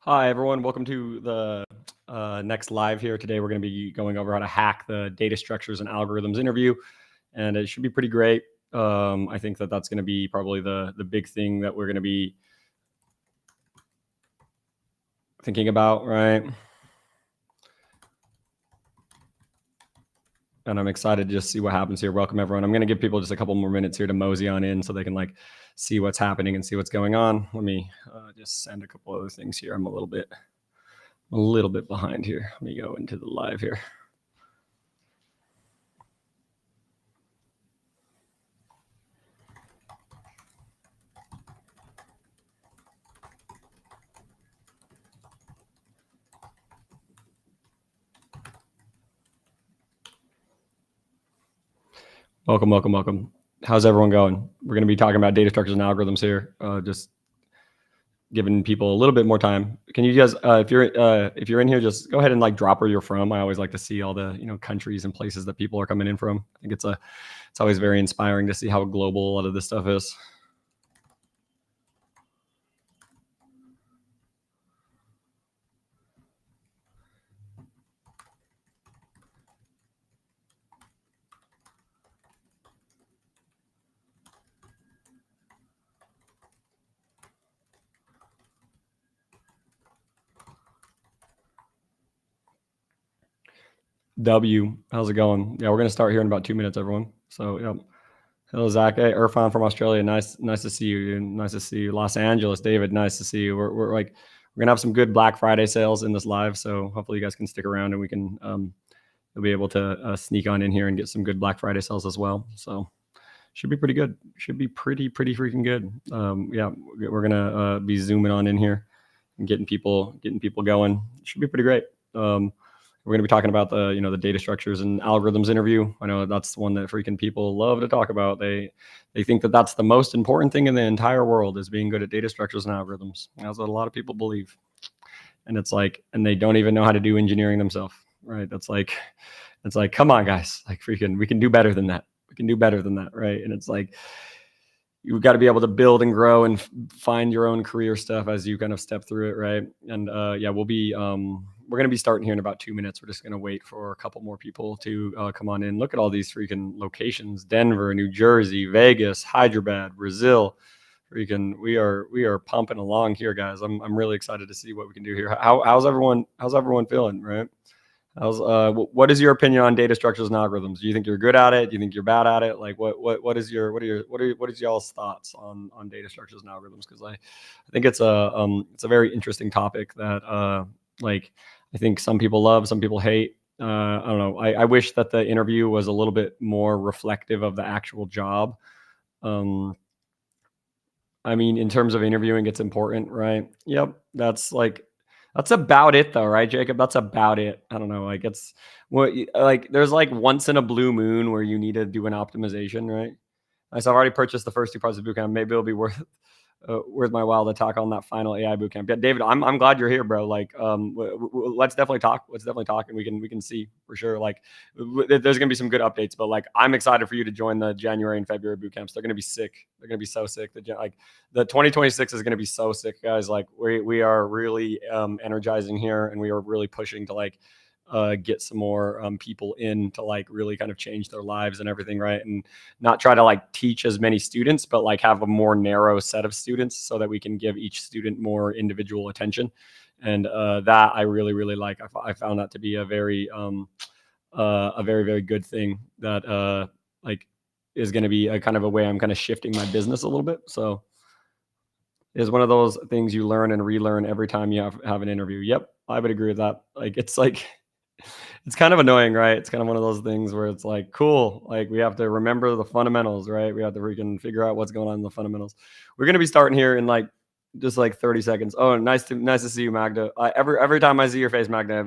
Hi, everyone. Welcome to the next live here. Today, we're going to be going over how to hack the data structures and algorithms interview, and it should be pretty great. I think that that's going to be probably the big thing that we're going to be thinking about, right? And I'm excited to just see what happens here. Welcome, everyone. I'm going to give people just a couple more minutes here to mosey on in so they can like see what's happening and see what's going on. Let me just send a couple other things here. I'm a little bit behind here. Let me go into the live here. Welcome. How's everyone going? We're going to be talking about data structures and algorithms here. Just giving people a little bit more time. Can you guys, if you're in here, just go ahead and like drop where you're from. I always like to see all the countries and places that people are coming in from. I think it's always very inspiring to see how global a lot of this stuff is. W, how's it going? Yeah, we're gonna start here in about 2 minutes, everyone. So yeah. Hello, Zach. Hey, Irfan from Australia. Nice to see you. Nice to see you. Los Angeles, David. Nice to see you. We're gonna have some good Black Friday sales in this live, so hopefully you guys can stick around and we can you'll be able to sneak on in here and get some good Black Friday sales as well. So should be pretty good. Should be pretty freaking good. Yeah, we're gonna be zooming on in here and getting people going. Should be pretty great. We're going to be talking about the data structures and algorithms interview. I know that's the one that freaking people love to talk about. They think that that's the most important thing in the entire world is being good at data structures and algorithms. That's what a lot of people believe. And it's like, and they don't even know how to do engineering themselves, right? It's like, come on, guys, like freaking, we can do better than that. We can do better than that, right? And it's like, you've got to be able to build and grow and find your own career stuff as you kind of step through it, right? And yeah, we're going to be starting here in about 2 minutes. We're just going to wait for a couple more people to come on in. Look at all these freaking locations: Denver, New Jersey, Vegas, Hyderabad, Brazil. Freaking, we are pumping along here, guys. I'm really excited to see what we can do here. How's everyone feeling, right? What is your opinion on data structures and algorithms? Do you think you're good at it? Do you think you're bad at it? Like what is y'all's thoughts on data structures and algorithms? Because I think it's a very interesting topic that like I think some people love, some people hate. I don't know. I wish that the interview was a little bit more reflective of the actual job. I mean, in terms of interviewing, it's important, right? Yep. That's about it though, right, Jacob? That's about it. I don't know. Like it's like there's like once in a blue moon where you need to do an optimization, right? So I've already purchased the first 2 parts of bootcamp. Maybe it'll be worth my while to talk on that final AI bootcamp. Yeah, David, I'm glad you're here, bro. Like, let's definitely talk. And we can see for sure. Like, there's gonna be some good updates, but like, I'm excited for you to join the January and February bootcamps. They're gonna be sick. They're gonna be so sick. The 2026 is gonna be so sick, guys. Like, we are really energizing here, and we are really pushing to like get some more people in to like really kind of change their lives and everything, right? And not try to like teach as many students, but like have a more narrow set of students so that we can give each student more individual attention. And that I really like. I found that to be a very very good thing that like is going to be a kind of a way I'm kind of shifting my business a little bit. So is one of those things you learn and relearn every time you have an interview. Yep, I would agree with that. Like it's kind of annoying, right? It's kind of one of those things where it's like, cool, like we have to remember the fundamentals, right? We have to freaking figure out what's going on in the fundamentals. We're gonna be starting here in like just like 30 seconds. Oh, nice to see you, Magda. Every time I see your face, Magda,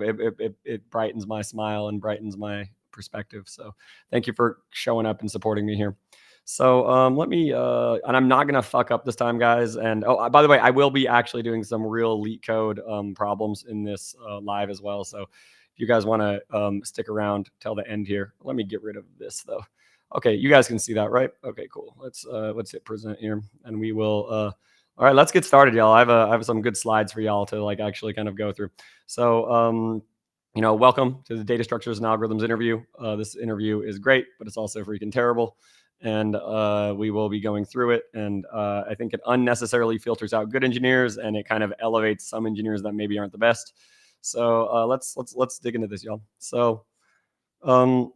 it brightens my smile and brightens my perspective. So thank you for showing up and supporting me here. So let me, and I'm not gonna fuck up this time, guys. And oh, by the way, I will be actually doing some real LeetCode problems in this live as well. So if you guys want to stick around till the end here, let me get rid of this though. Okay, you guys can see that, right? Okay, cool. Let's hit present here, and we will All right, let's get started, y'all. I have some good slides for y'all to like actually kind of go through. So, welcome to the Data Structures and Algorithms interview. This interview is great, but it's also freaking terrible, and we will be going through it. And I think it unnecessarily filters out good engineers, and it kind of elevates some engineers that maybe aren't the best. So let's dig into this, y'all. So. Um,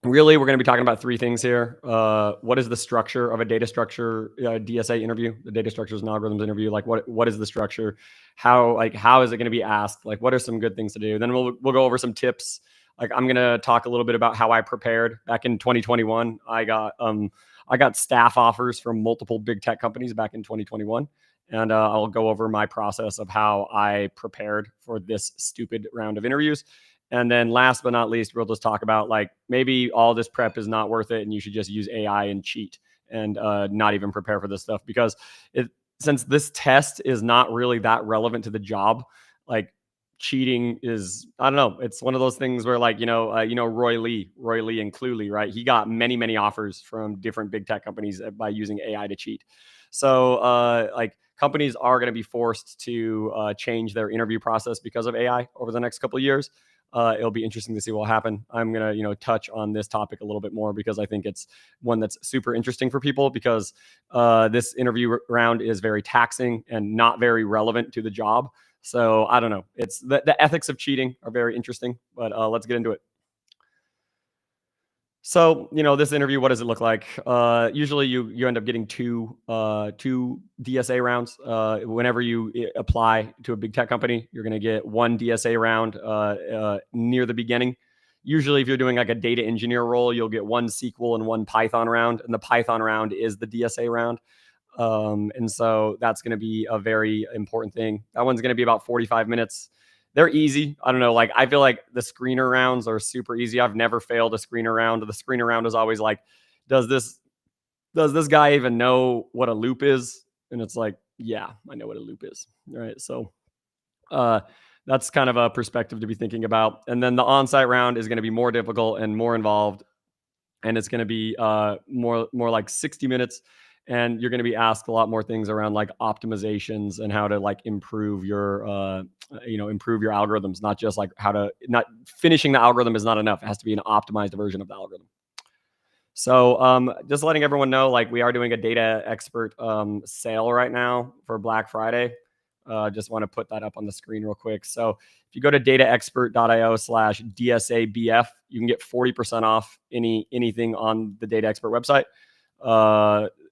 Really, we're going to be talking about three things here. What is the structure of a data structure DSA interview? The data structures and algorithms interview. Like, what is the structure? How is it going to be asked? Like, what are some good things to do? Then we'll go over some tips. Like, I'm going to talk a little bit about how I prepared back in 2021. I got staff offers from multiple big tech companies back in 2021, and I'll go over my process of how I prepared for this stupid round of interviews. And then last but not least, we'll just talk about like maybe all this prep is not worth it and you should just use AI and cheat and not even prepare for this stuff because since this test is not really that relevant to the job, like cheating is, I don't know, it's one of those things where like, Roy Lee and Cluely, right? He got many offers from different big tech companies by using AI to cheat. So like companies are going to be forced to change their interview process because of AI over the next couple of years. It'll be interesting to see what will happen. I'm gonna, touch on this topic a little bit more because I think it's one that's super interesting for people because this interview round is very taxing and not very relevant to the job. So I don't know. It's the ethics of cheating are very interesting, but let's get into it. So, this interview, what does it look like? Usually you end up getting two DSA rounds. Whenever you apply to a big tech company, you're going to get one DSA round near the beginning. Usually if you're doing like a data engineer role, you'll get one SQL and one Python round, and the Python round is the DSA round. And so that's going to be a very important thing. That one's going to be about 45 minutes. They're easy. I don't know. Like, I feel like the screener rounds are super easy. I've never failed a screener round. The screener round is always like, does this guy even know what a loop is? And it's like, yeah, I know what a loop is. All right. So that's kind of a perspective to be thinking about. And then the on-site round is going to be more difficult and more involved. And it's going to be more like 60 minutes. And you're going to be asked a lot more things around like optimizations and how to like improve your algorithms, not just like not finishing the algorithm is not enough. It has to be an optimized version of the algorithm. So just letting everyone know, like we are doing a data expert sale right now for Black Friday. Just want to put that up on the screen real quick. So if you go to dataexpert.io/DSABF, you can get 40% off anything on the Data Expert website.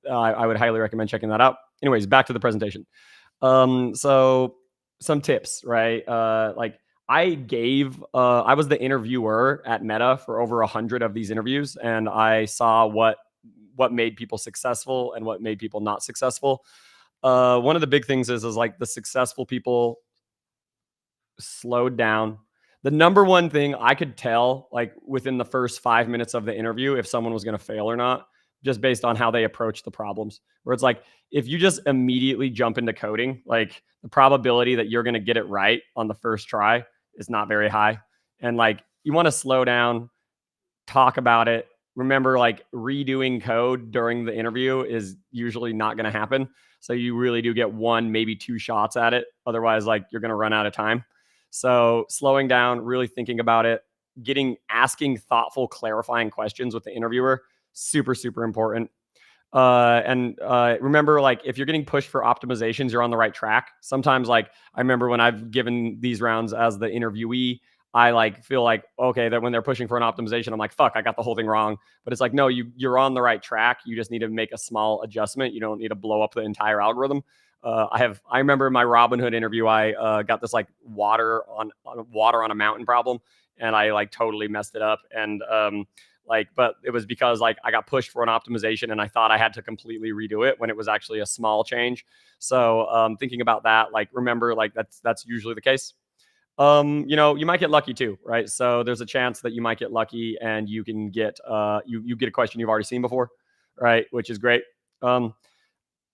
I would highly recommend checking that out. Anyways, back to the presentation. So some tips, right? Like I was the interviewer at Meta for over 100 of these interviews, and I saw what made people successful and what made people not successful. One of the big things is like the successful people slowed down. The number one thing I could tell, like within the first 5 minutes of the interview, if someone was going to fail or not, just based on how they approach the problems. Where it's like, if you just immediately jump into coding, like the probability that you're going to get it right on the first try is not very high. And like, you want to slow down, talk about it. Remember, like redoing code during the interview is usually not going to happen. So you really do get one, maybe two shots at it. Otherwise, like you're going to run out of time. So slowing down, really thinking about it, asking thoughtful, clarifying questions with the interviewer, super important. Remember, like if you're getting pushed for optimizations, you're on the right track. Sometimes, like I remember when I've given these rounds as the interviewee, I like feel like, okay, that when they're pushing for an optimization, I'm like, fuck, I got the whole thing wrong. But it's like, no, you're on the right track. You just need to make a small adjustment. You don't need to blow up the entire algorithm. I remember in my Robinhood interview, I got this like water on a mountain problem, and I like totally messed it up. And but it was because like I got pushed for an optimization and I thought I had to completely redo it when it was actually a small change. So thinking about that, like remember, like that's usually the case. You might get lucky too, right? So there's a chance that you might get lucky and you can get you get a question you've already seen before, right? Which is great. Last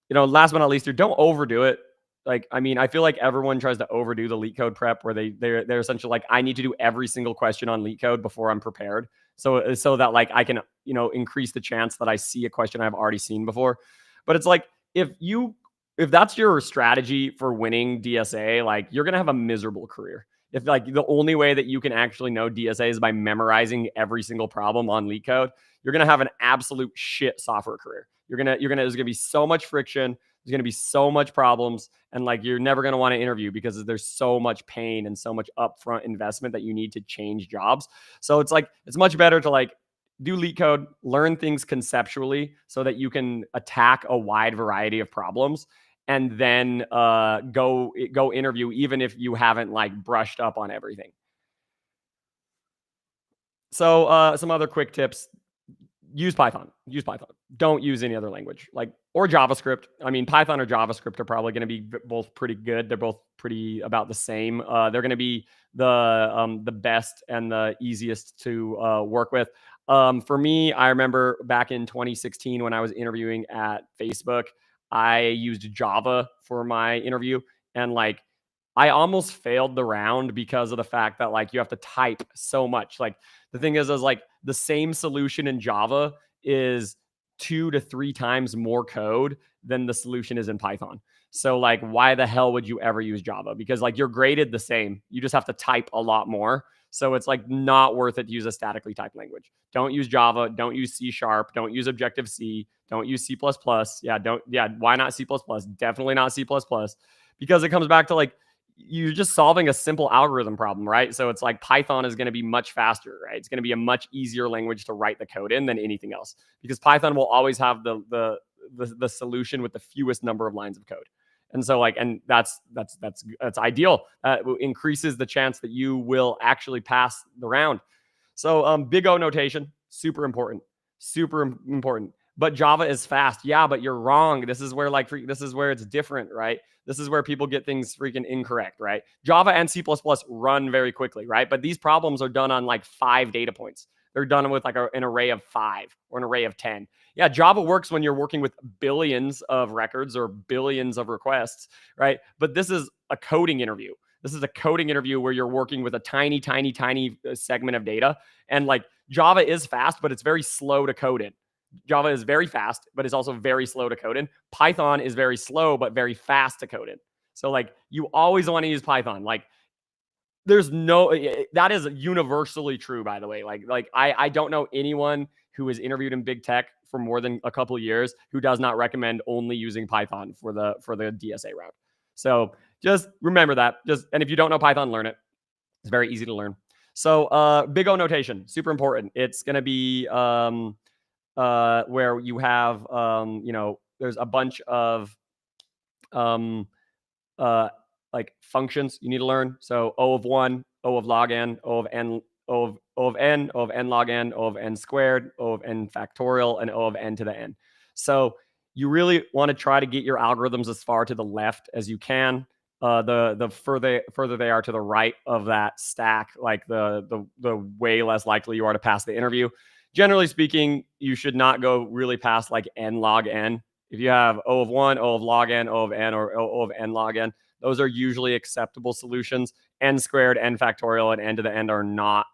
but not least, don't overdo it. Like, I mean, I feel like everyone tries to overdo the LeetCode prep where they're essentially like, I need to do every single question on LeetCode before I'm prepared. So that like I can, increase the chance that I see a question I've already seen before. But it's like if you if that's your strategy for winning DSA, like you're gonna have a miserable career. If like the only way that you can actually know DSA is by memorizing every single problem on LeetCode, you're gonna have an absolute shit software career. There's gonna be so much friction. There's gonna be so much problems, and like you're never gonna want to interview because there's so much pain and so much upfront investment that you need to change jobs. So it's like it's much better to like do LeetCode, learn things conceptually so that you can attack a wide variety of problems and then go interview even if you haven't like brushed up on everything. So some other quick tips: use Python. Use Python. Don't use any other language, like or JavaScript. I mean, Python or JavaScript are probably going to be both pretty good. They're both pretty about the same. They're going to be the best and the easiest to work with. For me, I remember back in 2016 when I was interviewing at Facebook, I used Java for my interview, and like I almost failed the round because of the fact that like you have to type so much. Like the thing is like the same solution in Java is 2 to 3 times more code than the solution is in Python. So like why the hell would you ever use Java? Because like you're graded the same. You just have to type a lot more. So it's like not worth it to use a statically typed language. Don't use Java, don't use C sharp, don't use Objective C, don't use C++. Why not C++? Definitely not C++, because it comes back to like you're just solving a simple algorithm problem, right? So it's like Python is going to be much faster, right? It's going to be a much easier language to write the code in than anything else, because Python will always have the solution with the fewest number of lines of code. And so like, and that's ideal. Increases the chance that you will actually pass the round. So big O notation, super important, super important. But Java is fast. Yeah, but you're wrong. This is where this is where it's different, right? This is where people get things freaking incorrect, right? Java and C++ run very quickly, right? But these problems are done on like 5 data points. They're done with like an array of 5 or an array of 10. Yeah, Java works when you're working with billions of records or billions of requests, right? But this is a coding interview. This is a coding interview where you're working with a tiny, tiny, tiny segment of data. And like Java is fast, but it's very slow to code in. Java is very fast, but it's also very slow to code in. Python is very slow, but very fast to code in. So like you always want to use Python. Like there's no, that is universally true, by the way. Like I don't know anyone who is interviewed in big tech for more than a couple of years who does not recommend only using Python for the DSA route. So just remember that. And if you don't know Python, learn it. It's very easy to learn. So big O notation, super important. It's going to be where you have there's a bunch of like functions you need to learn. So O of 1, O of log n, O of n, O of n, O of n log n, O of n squared, O of n factorial, and O of n to the n. So you really want to try to get your algorithms as far to the left as you can. The further they are to the right of that stack, like the way less likely you are to pass the interview. Generally speaking, you should not go really past like n log n. If you have O of 1, O of log n, O of n, or O of n log n, those are usually acceptable solutions. N squared, n factorial, and n to the n are not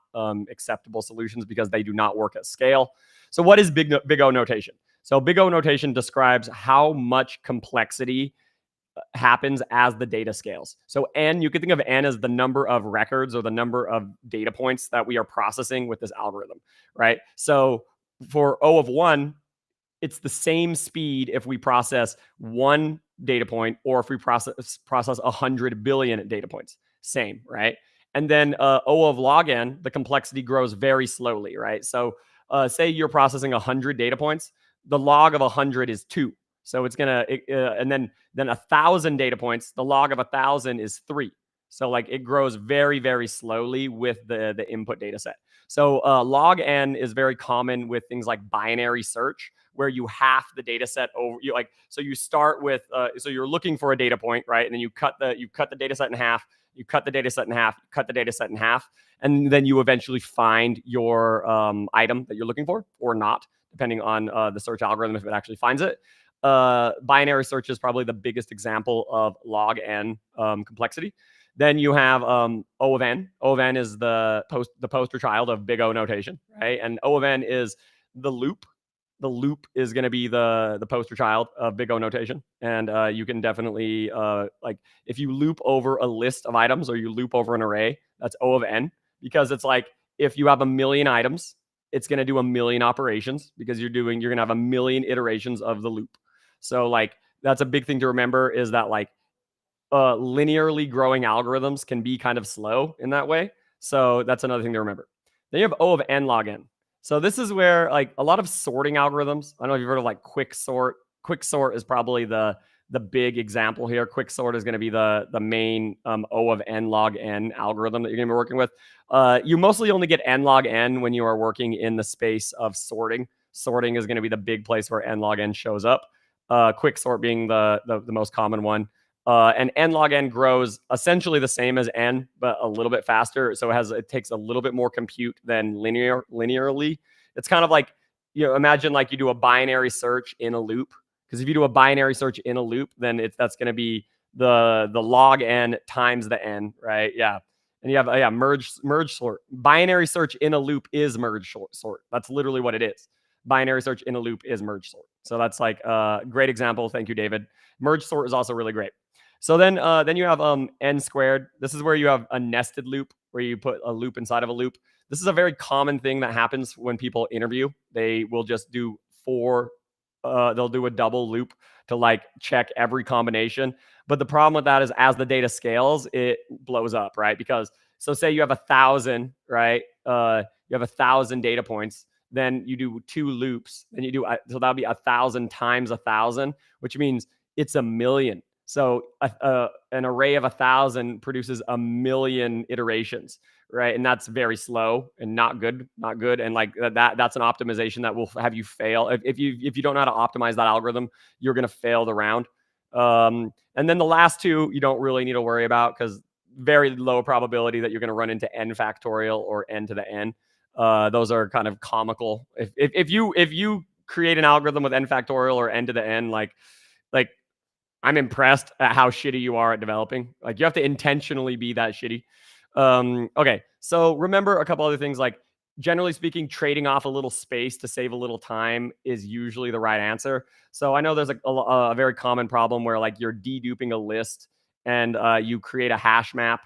acceptable solutions because they do not work at scale. So what is big O notation? So big O notation describes how much complexity happens as the data scales. So n, you can think of n as the number of records or the number of data points that we are processing with this algorithm, right? So for O of 1, it's the same speed if we process 1 data point or if we process 100 billion data points. Same, right? And then O of log n, the complexity grows very slowly, right? So say you're processing 100 data points, the log of 100 is 2. So it's gonna, and then 1,000 data points, the log of 1,000 is 3. So like it grows very, very slowly with the input data set. So log n is very common with things like binary search, where you half the data set over. So you start with so you're looking for a data point, right? And then you cut the data set in half. You cut the data set in half. You cut the data set in half, and then you eventually find your item that you're looking for, or not, depending on the search algorithm if it actually finds it. Binary search is probably the biggest example of log n complexity. Then you have O of n. O of n is the poster child of big O notation, right? And O of n is the loop the loop is going to be the poster child of big O notation. And you can definitely like if you loop over a list of items or you loop over an array, that's O of n, because it's like if you have a million items, it's going to do a million operations because you're going to have a million iterations of the loop. So like that's a big thing to remember, is that like linearly growing algorithms can be kind of slow in that way. So that's another thing to remember. Then you have O of n log n. So this is where like a lot of sorting algorithms, I don't know if you've heard of like quicksort. Quicksort is probably the big example here. Quicksort is going to be the main O of n log n algorithm that you're going to be working with. You mostly only get n log n when you are working in the space of sorting. Sorting is going to be the big place where n log n shows up. Quicksort being the most common one. And n log n grows essentially the same as n, but a little bit faster. So it takes a little bit more compute than linearly. It's kind of like, imagine like you do a binary search in a loop. Because if you do a binary search in a loop, then that's going to be the log n times the n, right? Yeah. And you have merge sort. Binary search in a loop is merge sort. That's literally what it is. Binary search in a loop is merge sort. So that's like a great example. Thank you, David. Merge sort is also really great. So then you have n squared. This is where you have a nested loop, where you put a loop inside of a loop. This is a very common thing that happens when people interview. They will just do they'll do a double loop to like check every combination. But the problem with that is as the data scales, it blows up, right? Because so say you have 1,000, right? You have 1,000 data points. Then you do 2 loops. Then you do so that'll be 1,000 times 1,000, which means it's 1,000,000. So an array of 1,000 produces 1,000,000 iterations, right? And that's very slow and not good. And like that's an optimization that will have you fail. If you don't know how to optimize that algorithm, you're going to fail the round. And then the last two you don't really need to worry about, because very low probability that you're going to run into n factorial or n to the n. Those are kind of comical. If you create an algorithm with n factorial or n to the n, like I'm impressed at how shitty you are at developing. Like you have to intentionally be that shitty. Okay, so remember a couple other things. Like generally speaking, trading off a little space to save a little time is usually the right answer. So I know there's a very common problem where like you're deduping a list and you create a hash map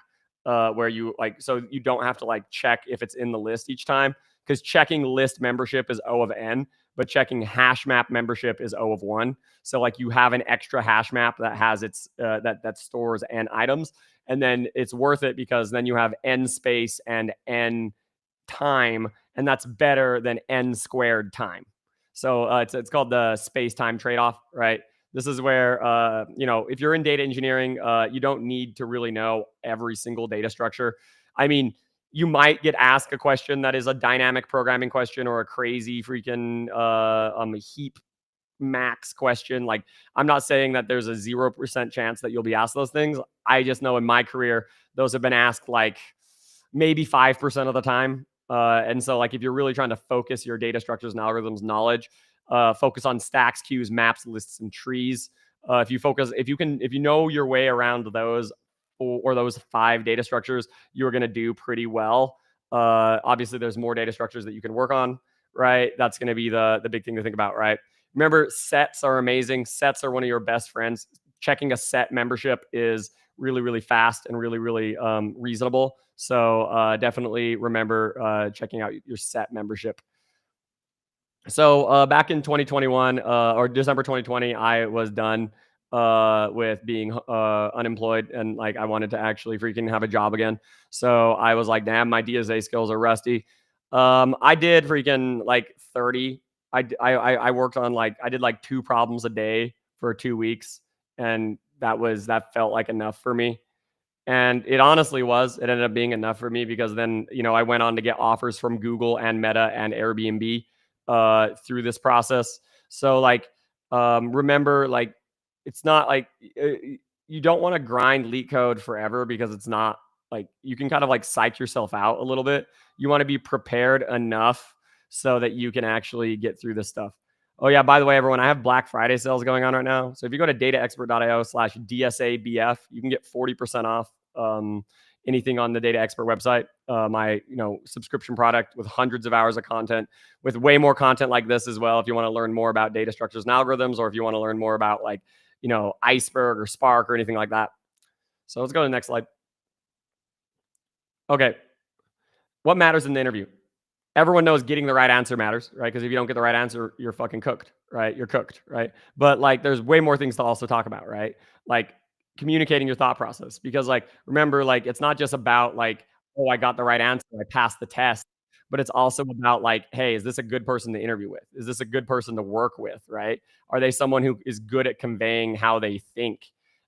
where you like, so you don't have to like check if it's in the list each time, because checking list membership is O of n, but checking hash map membership is O of 1. So like you have an extra hash map that has its that stores n items, and then it's worth it because then you have n space and n time, and that's better than n squared time. So it's called the space time trade off, right? This is where if you're in data engineering, you don't need to really know every single data structure. I mean, you might get asked a question that is a dynamic programming question or a crazy freaking heap max question. Like, I'm not saying that there's a 0% chance that you'll be asked those things. I just know in my career, those have been asked like maybe 5% of the time. And so like, if you're really trying to focus your data structures and algorithms knowledge, focus on stacks, queues, maps, lists, and trees. If you know your way around those or those 5 data structures, you're going to do pretty well. Obviously, there's more data structures that you can work on, right? That's going to be the big thing to think about, right? Remember, sets are amazing. Sets are one of your best friends. Checking a set membership is really, really fast and really, really reasonable. So definitely remember checking out your set membership. So back in 2021 or December 2020, I was done with being unemployed, and like I wanted to actually freaking have a job again. So I was like, damn, my DSA skills are rusty. I did freaking like 30. I worked on I did like 2 problems a day for 2 weeks, and that felt like enough for me. And it honestly was. It ended up being enough for me because then, I went on to get offers from Google and Meta and Airbnb through this process. So remember, like, it's not like you don't want to grind LeetCode forever, because it's not like you can kind of like psych yourself out a little bit. You want to be prepared enough so that you can actually get through this stuff. Oh yeah, by the way, everyone, I have Black Friday sales going on right now. So if you go to dataexpert.io/DSABF, you can get 40% off anything on the Data Expert website, my subscription product with hundreds of hours of content, with way more content like this as well. If you want to learn more about data structures and algorithms, or if you want to learn more about like Iceberg or Spark or anything like that. So let's go to the next slide. Okay, what matters in the interview? Everyone knows getting the right answer matters, right? Because if you don't get the right answer, you're fucking cooked, right? You're cooked, right? But like, there's way more things to also talk about, right? Like communicating your thought process, because like, remember, like, it's not just about like, oh, I got the right answer, I passed the test, but it's also about like, hey, is this a good person to interview with? Is this a good person to work with, right? Are they someone who is good at conveying how they think,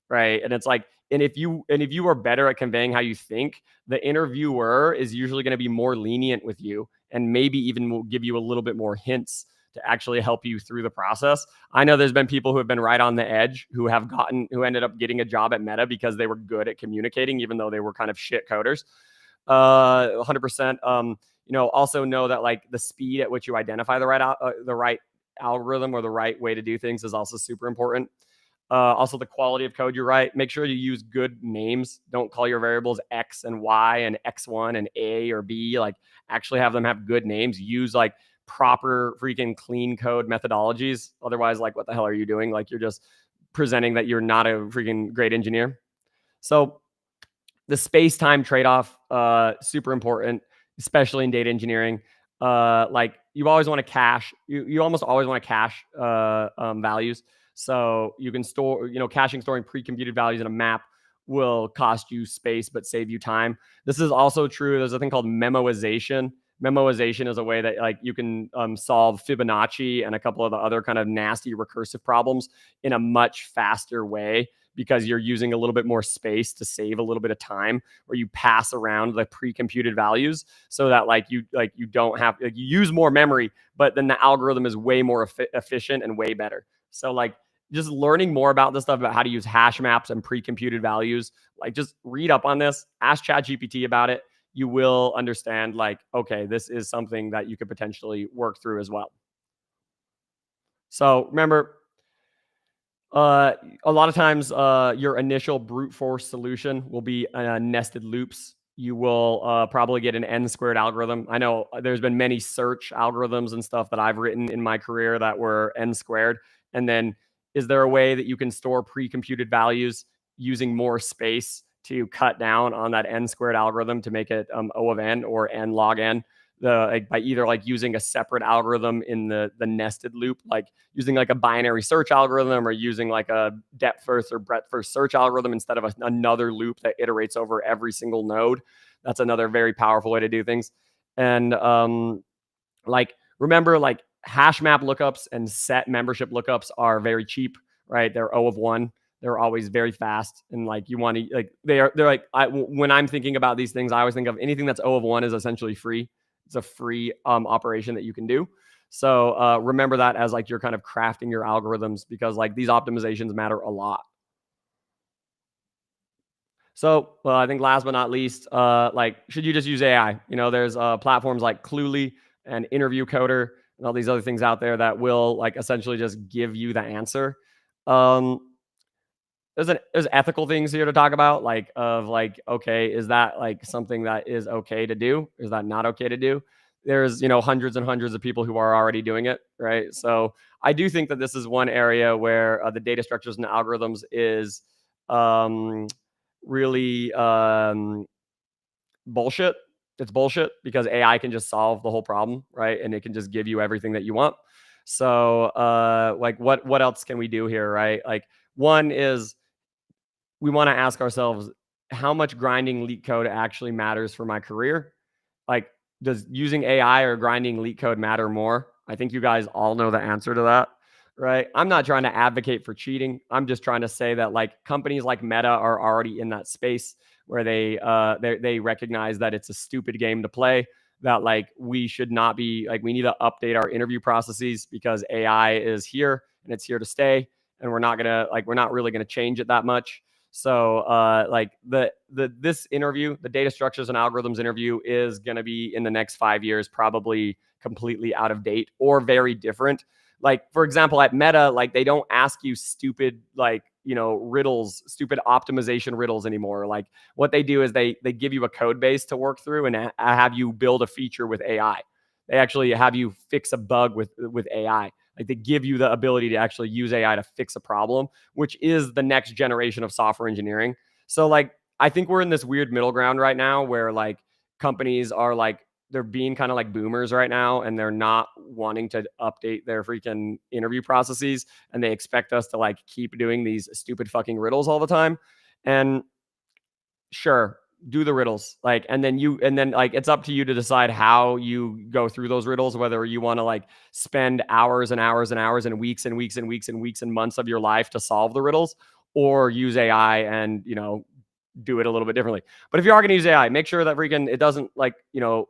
right? And it's like, and if you are better at conveying how you think, the interviewer is usually going to be more lenient with you, and maybe even will give you a little bit more hints to actually help you through the process. I know there's been people who have been right on the edge who ended up getting a job at Meta because they were good at communicating, even though they were kind of shit coders. 100%. Also know that like the speed at which you identify the right algorithm or the right way to do things is also super important. Also, the quality of code you write. Make sure you use good names. Don't call your variables X and Y and X1 and A or B. Like, actually have them have good names. Use like proper freaking clean code methodologies. Otherwise, like, what the hell are you doing? Like, you're just presenting that you're not a freaking great engineer. So the space-time trade-off, super important, especially in data engineering. Like, you always want to cache. You almost always want to cache values. So you can store, caching, storing pre-computed values in a map will cost you space but save you time. This is also true. There's a thing called memoization. Memoization is a way that like you can solve Fibonacci and a couple of the other kind of nasty recursive problems in a much faster way, because you're using a little bit more space to save a little bit of time, where you pass around the pre-computed values so that you don't have, like, you use more memory, but then the algorithm is way more efficient and way better. So like, just learning more about this stuff, about how to use hash maps and pre-computed values, like, just read up on this, ask ChatGPT about it. You will understand, like, okay, this is something that you could potentially work through as well. So remember, a lot of times your initial brute force solution will be nested loops. You will probably get an n-squared algorithm. I know there's been many search algorithms and stuff that I've written in my career that were n-squared. And then, is there a way that you can store pre-computed values using more space to cut down on that n-squared algorithm to make it O of n or n log n? By either like using a separate algorithm in the nested loop, like using like a binary search algorithm, or using like a depth first or breadth first search algorithm instead of another loop that iterates over every single node. That's another very powerful way to do things. And remember, like, hash map lookups and set membership lookups are very cheap, right? They're O of 1. They're always very fast, and like, you want to, like, they're like, when I'm thinking about these things, I always think of anything that's O of 1 is essentially free. It's a free operation that you can do. So remember that as like you're kind of crafting your algorithms, because like these optimizations matter a lot. So I think last but not least, should you just use AI? There's platforms like Cluely and Interview Coder and all these other things out there that will like essentially just give you the answer. There's ethical things here to talk about, okay, is that like something that is okay to do? Is that not okay to do? There's hundreds and hundreds of people who are already doing it, right? So I do think that this is one area where the data structures and algorithms is really bullshit. It's bullshit, because AI can just solve the whole problem, right? And it can just give you everything that you want. So what else can we do here, right? Like, one is, we want to ask ourselves, how much grinding LeetCode actually matters for my career? Like, does using AI or grinding LeetCode matter more? I think you guys all know the answer to that, right? I'm not trying to advocate for cheating. I'm just trying to say that like companies like Meta are already in that space where they recognize that it's a stupid game to play, that like we should not be, like, we need to update our interview processes, because AI is here and it's here to stay, and we're not really gonna change it that much. So this interview, the data structures and algorithms interview, is going to be in the next 5 years probably completely out of date or very different. Like, for example, at Meta, like, they don't ask you stupid, like, riddles, stupid optimization riddles anymore. Like what they do is they give you a code base to work through and have you build a feature with AI. They actually have you fix a bug with AI. Like they give you the ability to actually use AI to fix a problem, which is the next generation of software engineering. So like I think we're in this weird middle ground right now where like companies are like they're being kind of like boomers right now and they're not wanting to update their freaking interview processes and they expect us to like keep doing these stupid fucking riddles all the time. And sure, do the riddles, like, and then like it's up to you to decide how you go through those riddles, whether you want to like spend hours and hours and hours and weeks and weeks and weeks and weeks and months of your life to solve the riddles, or use AI and do it a little bit differently. But if you are going to use AI, make sure that freaking it doesn't like,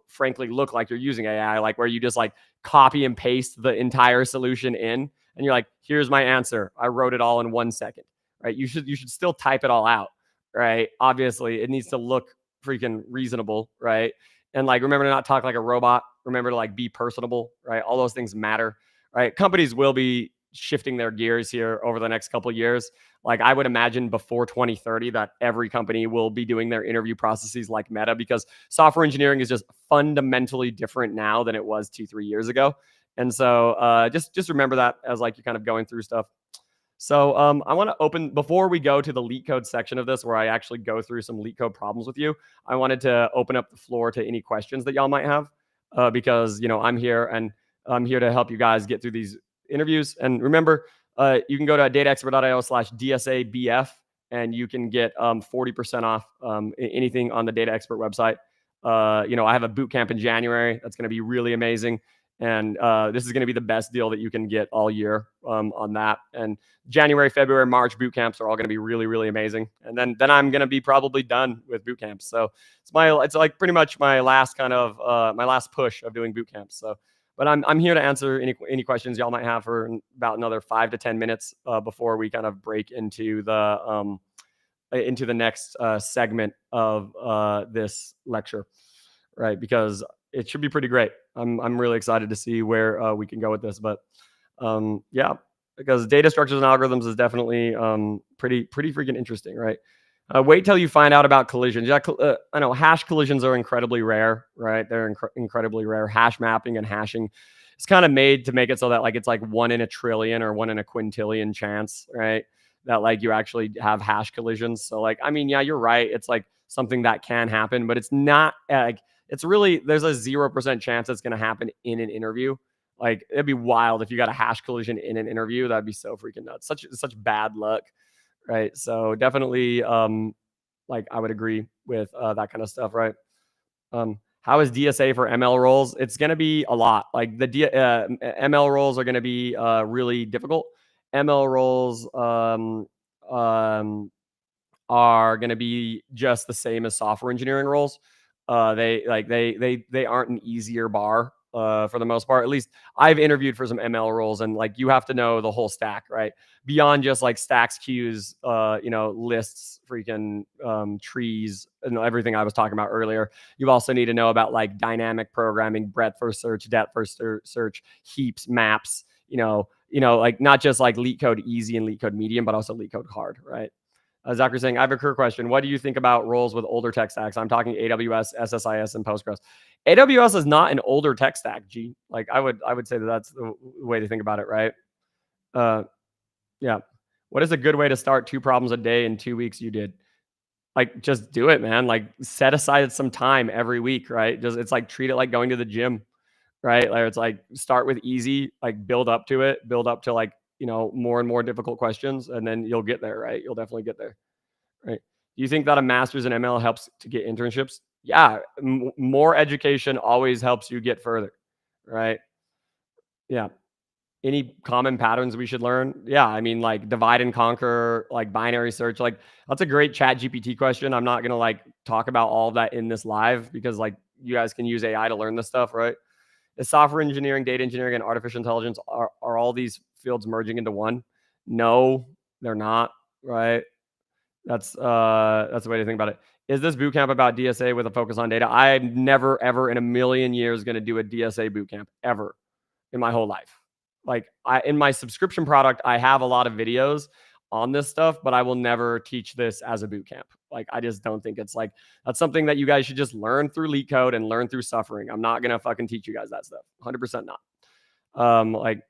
frankly look like you're using AI, like where you just like copy and paste the entire solution in and you're like, here's my answer. I wrote it all in 1 second, right? You should still type it all out, right? Obviously, it needs to look freaking reasonable, right? And like, remember to not talk like a robot. Remember to like be personable, right? All those things matter, right? Companies will be shifting their gears here over the next couple of years. Like I would imagine before 2030 that every company will be doing their interview processes like Meta, because software engineering is just fundamentally different now than it was 2-3 years ago. And so just remember that as like you're kind of going through stuff. So I want to open, before we go to the leak code section of this, where I actually go through some leak code problems with you, I wanted to open up the floor to any questions that y'all might have, because I'm here and I'm here to help you guys get through these interviews. And remember, you can go to dataexpert.io/DSABF and you can get 40% off anything on the Data Expert website. I have a boot camp in January that's going to be really amazing. And this is going to be the best deal that you can get all year on that. And January, February, March boot camps are all going to be really, really amazing. And then I'm going to be probably done with boot camps. So it's like pretty much my last kind of my last push of doing boot camps. So, but I'm here to answer any questions y'all might have for about another 5 to 10 minutes before we kind of break into the next segment of this lecture, right? Because it should be pretty great. I'm really excited to see where we can go with this. But yeah, because data structures and algorithms is definitely pretty freaking interesting, right? Wait till you find out about collisions. Yeah, I know hash collisions are incredibly rare, right? They're incredibly rare. Hash mapping and hashing is kind of made to make it so that like it's like 1 in a trillion or 1 in a quintillion chance, right? That like you actually have hash collisions. So like, I mean, yeah, you're right. It's like something that can happen, but it's not like it's really, there's a 0% chance it's going to happen in an interview. Like it'd be wild if you got a hash collision in an interview. That'd be so freaking nuts. Such bad luck, right? So definitely, like I would agree with that kind of stuff, right? How is DSA for ML roles? It's going to be a lot. Like the ML roles are going to be really difficult. ML roles are going to be just the same as software engineering roles. They aren't an easier bar for the most part. At least I've interviewed for some ML roles, and like you have to know the whole stack, right? Beyond just like stacks, queues, lists, freaking trees, and everything I was talking about earlier. You also need to know about like dynamic programming, breadth first search, depth first search, heaps, maps. Like not just like LeetCode easy and LeetCode medium, but also LeetCode hard, right? Zachary saying, I have a career question. What do you think about roles with older tech stacks? I'm talking AWS, SSIS, and Postgres. AWS is not an older tech stack, G. Like I would say that that's the way to think about it, right? Yeah. What is a good way to start 2 problems a day in 2 weeks you did? Like just do it, man. Like set aside some time every week, right? Just it's like treat it like going to the gym, right? Like it's like start with easy, like build up to it, build up to like, more and more difficult questions, and then you'll get there, right? You'll definitely get there, right? Do you think that a master's in ML helps to get internships? Yeah, more education always helps you get further, right? Yeah. Any common patterns we should learn? Yeah, I mean, like divide and conquer, like binary search, like that's a great Chat GPT question. I'm not gonna like talk about all of that in this live because like you guys can use AI to learn this stuff, right? Is software engineering, data engineering, and artificial intelligence are all these fields merging into one? No, they're not, right? That's the way to think about it. Is this bootcamp about DSA with a focus on data? I'm never ever in a million years going to do a DSA bootcamp ever in my whole life. Like in my subscription product, I have a lot of videos on this stuff, but I will never teach this as a boot camp. Like, I just don't think it's like that's something that you guys should just learn through LeetCode and learn through suffering. I'm not gonna fucking teach you guys that stuff. 100% not. Like,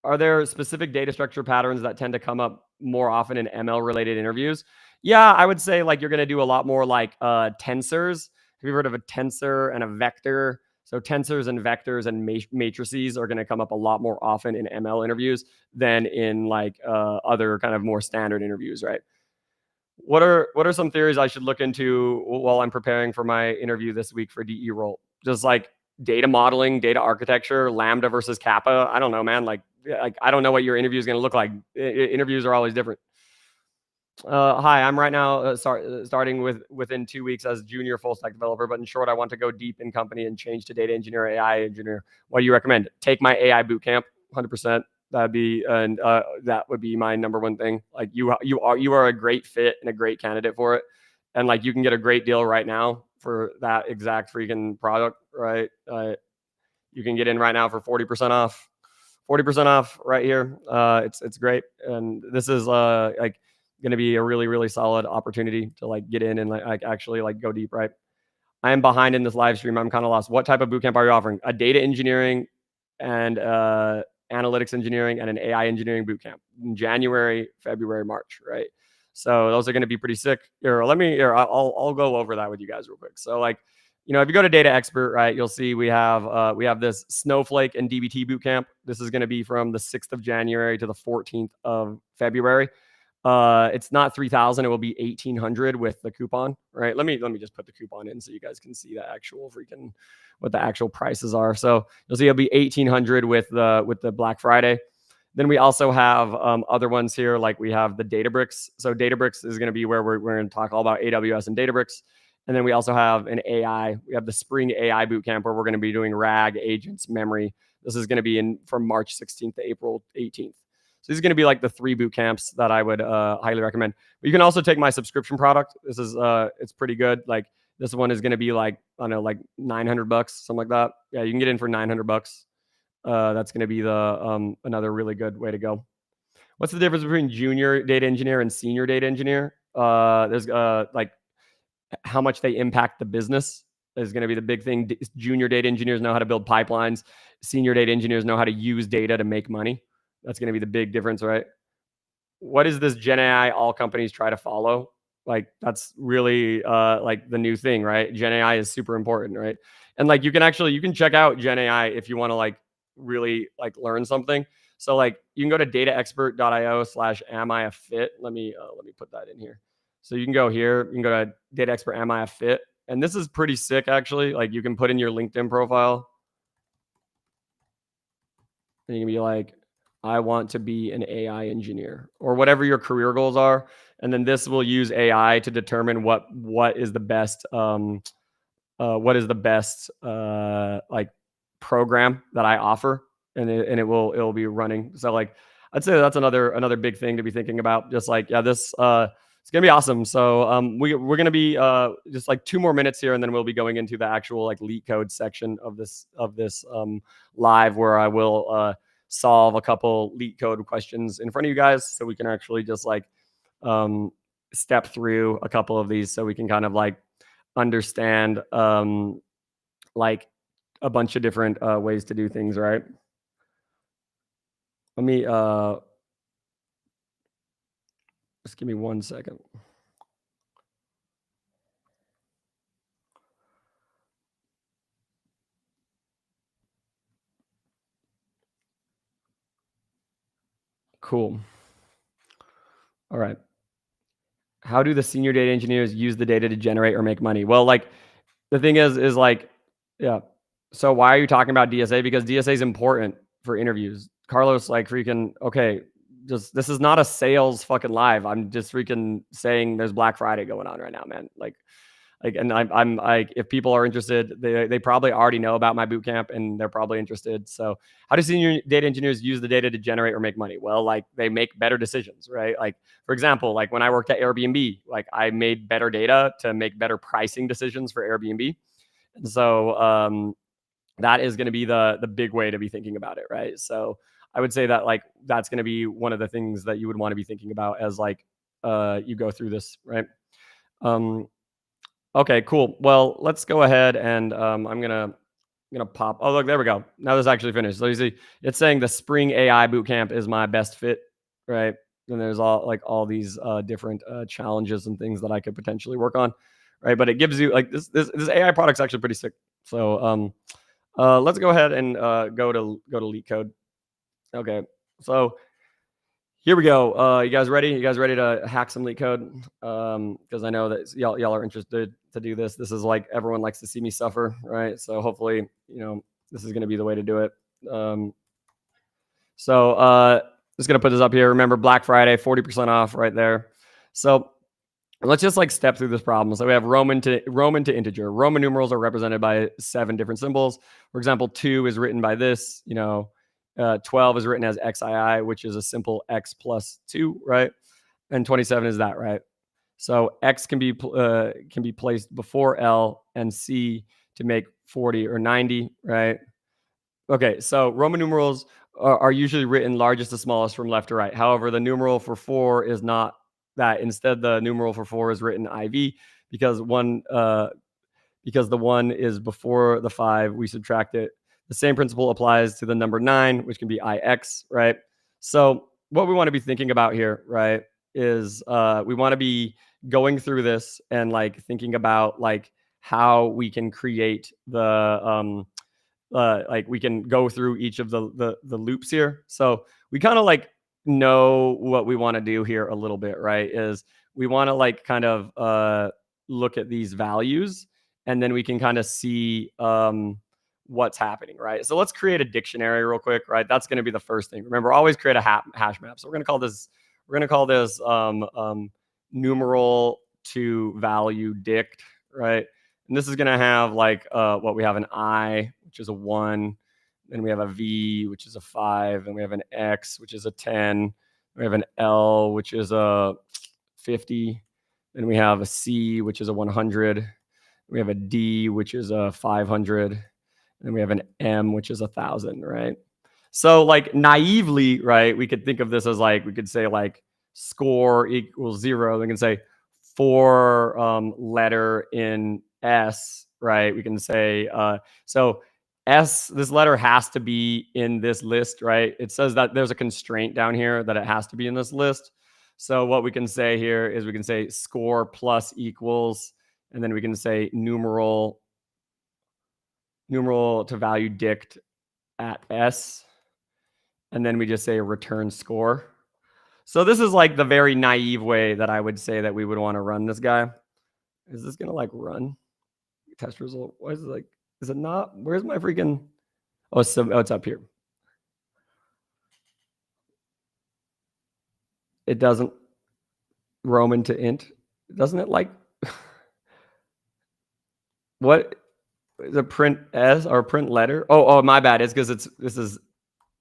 are there specific data structure patterns that tend to come up more often in ML related interviews? Yeah, I would say like you're going to do a lot more like tensors. Have you heard of a tensor and a vector? So tensors and vectors and matrices are going to come up a lot more often in ML interviews than in like other kind of more standard interviews, right? What are some theories I should look into while I'm preparing for my interview this week for DE role? Just like data modeling, data architecture, Lambda versus Kappa. I don't know, man. Like I don't know what your interview is going to look like. Interviews are always different. Hi, I'm right now starting within 2 weeks as junior full stack developer, but in short, I want to go deep in company and change to data engineer, AI engineer. What do you recommend? Take my AI bootcamp, 100%. That would be my number one thing. Like you are a great fit and a great candidate for it, and like you can get a great deal right now for that exact freaking product, right? You can get in right now for 40% off. 40% off right here. It's great, and this is like going to be a really really solid opportunity to like get in and like actually like go deep, right? I am behind in this live stream. I'm kind of lost. What type of bootcamp are you offering? A data engineering and analytics engineering and an AI engineering bootcamp in January, February, March, right? So those are going to be pretty sick. I'll go over that with you guys real quick. So like, if you go to Data Expert, right, you'll see we have this Snowflake and DBT bootcamp. This is going to be from the 6th of January to the 14th of February. It's not 3,000. It will be 1,800 with the coupon, right? Let me just put the coupon in so you guys can see the actual freaking what the actual prices are. So you'll see it'll be 1,800 with the Black Friday. Then we also have other ones here, like we have the Databricks. So Databricks is going to be where we're going to talk all about AWS and Databricks. And then we also have an AI. We have the Spring AI Bootcamp where we're going to be doing RAG, agents, memory. This is going to be from March 16th to April 18th. So these are going to be like the 3 boot camps that I would highly recommend. But you can also take my subscription product. This is it's pretty good. Like this one is going to be like, I don't know, like $900, something like that. Yeah, you can get in for $900. That's going to be the another really good way to go. What's the difference between junior data engineer and senior data engineer? There's like how much they impact the business is going to be the big thing. Junior data engineers know how to build pipelines. Senior data engineers know how to use data to make money. That's going to be the big difference, right? What is this Gen AI all companies try to follow? Like that's really like the new thing, right? Gen AI is super important, right? And like you can check out Gen AI if you want to like really like learn something. So like you can go to dataexpert.io/am I a fit. Let me put that in here. So you can go here, you can go to Data Expert Am I a Fit? And this is pretty sick actually. Like you can put in your LinkedIn profile. And you can be like, I want to be an AI engineer or whatever your career goals are. And then this will use AI to determine what is the best like program that I offer, and it'll be running. So like I'd say that's another big thing to be thinking about. Just like this it's gonna be awesome. So we're gonna be just like 2 more minutes here, and then we'll be going into the actual like LeetCode section of this live where I will solve a couple LeetCode questions in front of you guys, so we can actually just like step through a couple of these, so we can kind of like understand like a bunch of different ways to do things, right? Let me just give me 1 second. Cool. All right. How do the senior data engineers use the data to generate or make money? Well, like the thing is like, yeah. So why are you talking about DSA? Because DSA is important for interviews. Carlos, like freaking, okay, just this is not a sales fucking live. I'm just freaking saying there's Black Friday going on right now, man. Like, and I'm like, if people are interested, they probably already know about my bootcamp and they're probably interested. So how do senior data engineers use the data to generate or make money? Well, like they make better decisions, right? Like for example, like when I worked at Airbnb, like I made better data to make better pricing decisions for Airbnb. And so that is going to be the big way to be thinking about it, right? So I would say that like that's going to be one of the things that you would want to be thinking about as like you go through this, right? Um, okay, cool. Well, let's go ahead and I'm gonna pop. Oh, look, there we go. Now this actually finished. So you see, it's saying the Spring AI Bootcamp is my best fit, right? And there's all these different challenges and things that I could potentially work on, right? But it gives you like this AI product's actually pretty sick. So let's go ahead and go to LeetCode. Okay, so here we go. You guys ready? You guys ready to hack some LeetCode? Because I know that y'all are interested to do this. This is like everyone likes to see me suffer, right? So hopefully, this is going to be the way to do it. So just gonna put this up here. Remember Black Friday, 40% off right there. So let's just like step through this problem. So we have Roman to integer. Roman numerals are represented by 7 different symbols. For example, 2 is written by this. 12 is written as XII, which is a simple X plus 2, right? And 27 is that, right? So X can be placed before L and C to make 40 or 90, right? Okay, so Roman numerals are usually written largest to smallest from left to right. However, the numeral for 4 is not that. Instead, the numeral for 4 is written IV because the 1 is before the 5, we subtract it. The same principle applies to the number 9, which can be IX, right? So what we want to be thinking about here, right, is we want to be going through this and like thinking about like how we can create the like we can go through each of the loops here. So we kind of like know what we want to do here a little bit, right? Is we want to like kind of look at these values and then we can kind of see what's happening, right? So let's create a dictionary real quick, right? That's going to be the first thing. Remember, always create a hash map. So we're going to call this numeral to value dict, right? And this is going to have like what we have an I, which is a 1. Then we have a V, which is a 5. And we have an X, which is a 10. We have an L, which is a 50. Then we have a C, which is a 100. We have a D, which is a 500. And we have an M, which is 1,000, right? So like naively, right, we could think of this as like, we could say like score equals 0. We can say for letter in S, right? We can say, so S, this letter has to be in this list, right? It says that there's a constraint down here that it has to be in this list. So what we can say here is we can say score plus equals, and then we can say numeral to value dict at S. And then we just say return score. So this is like the very naive way that I would say that we would want to run this guy. Is this going to like run? Test result. Why is it like, is it not? Where's my freaking, it's up here. It doesn't Roman to int. Doesn't it like, what is a print S or print letter? Oh, my bad. It's because this is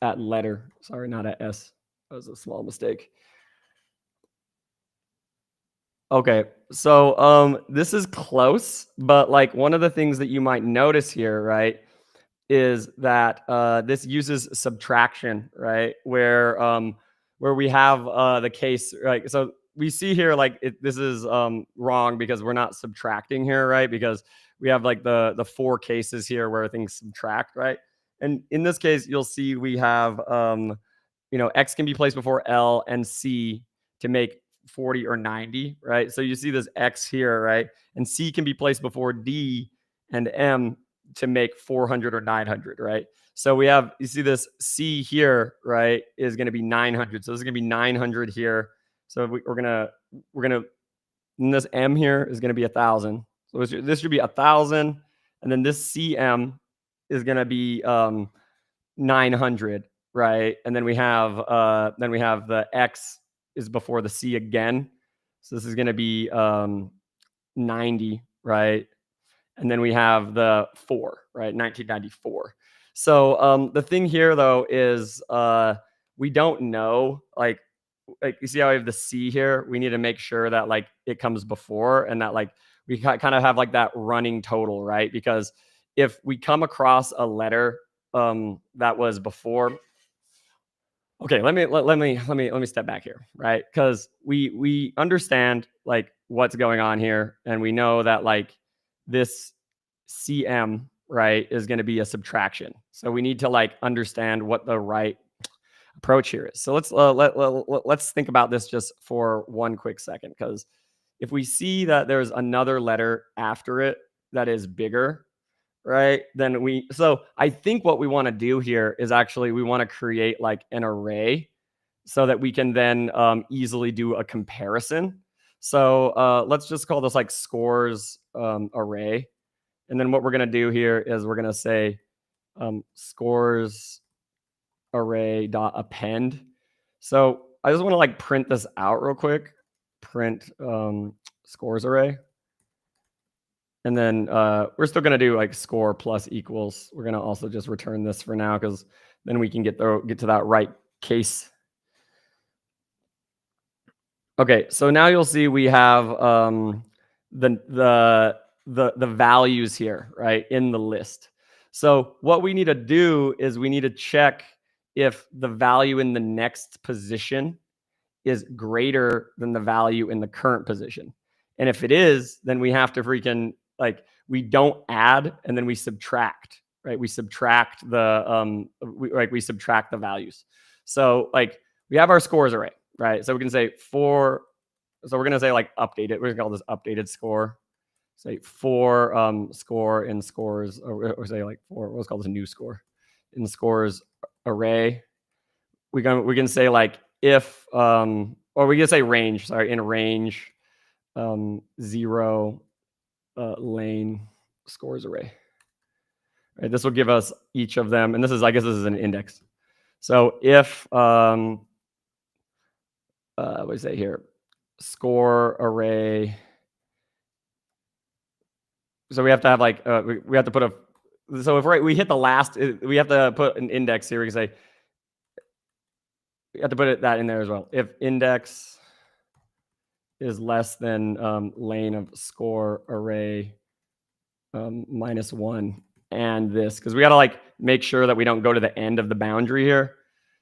at letter. Sorry, not at S. That was a small mistake. Okay, so this is close, but like one of the things that you might notice here, right, is that this uses subtraction, right, where we have the case, right? So we see here like this is wrong because we're not subtracting here, right? Because we have like the 4 cases here where things subtract, right? And in this case, you'll see we have X can be placed before L and C to make 40 or 90, right? So you see this X here, right? And C can be placed before D and M to make 400 or 900, right? So you see this C here, right, is going to be 900. So this is going to be 900 here. So we're going to, and this M here is going to be 1,000. So this should be 1,000. And then this CM is going to be 900, right? And then we have the X is before the C again. So this is going to be 90, right? And then we have the 4, right? 1994. So the thing here though is we don't know, like you see how I have the C here? We need to make sure that like it comes before and that like we kind of have like that running total, right? Because if we come across a letter that was before, Okay, let me step back here, right? Because we understand like what's going on here, and we know that like this CM, right, is going to be a subtraction. So we need to like understand what the right approach here is. So let's think about this just for one quick second, because if we see that there's another letter after it that is bigger, right? Then so I think what we want to do here is actually we want to create like an array so that we can then easily do a comparison. So let's just call this like scores array. And then what we're going to do here is we're going to say scores array dot append. So I just want to like print this out real quick. Print scores array. And then we're still going to do like score plus equals. We're going to also just return this for now because then we can get to that right case. Okay, so now you'll see we have the values here, right, in the list. So what we need to do is we need to check if the value in the next position is greater than the value in the current position. And if it is, then we have to freaking like we don't add and then we subtract, right? We subtract the we subtract the values. So like we have our scores array, right? So we can say for, so we're gonna say like update it. We're gonna call this updated score. Say for score in scores, or say like for, let's call this a new score in scores array. We can say like if or we can say range, sorry, in range 0 lane scores array. Right, this will give us each of them, and this is, I guess this is an index. So if what do we say here? Score array. So we have to have like we have to put a, so if we hit the last, we have to put an index here. We can say we have to put that in there as well. If index is less than lane of score array -1 and this, because we got to like make sure that we don't go to the end of the boundary here.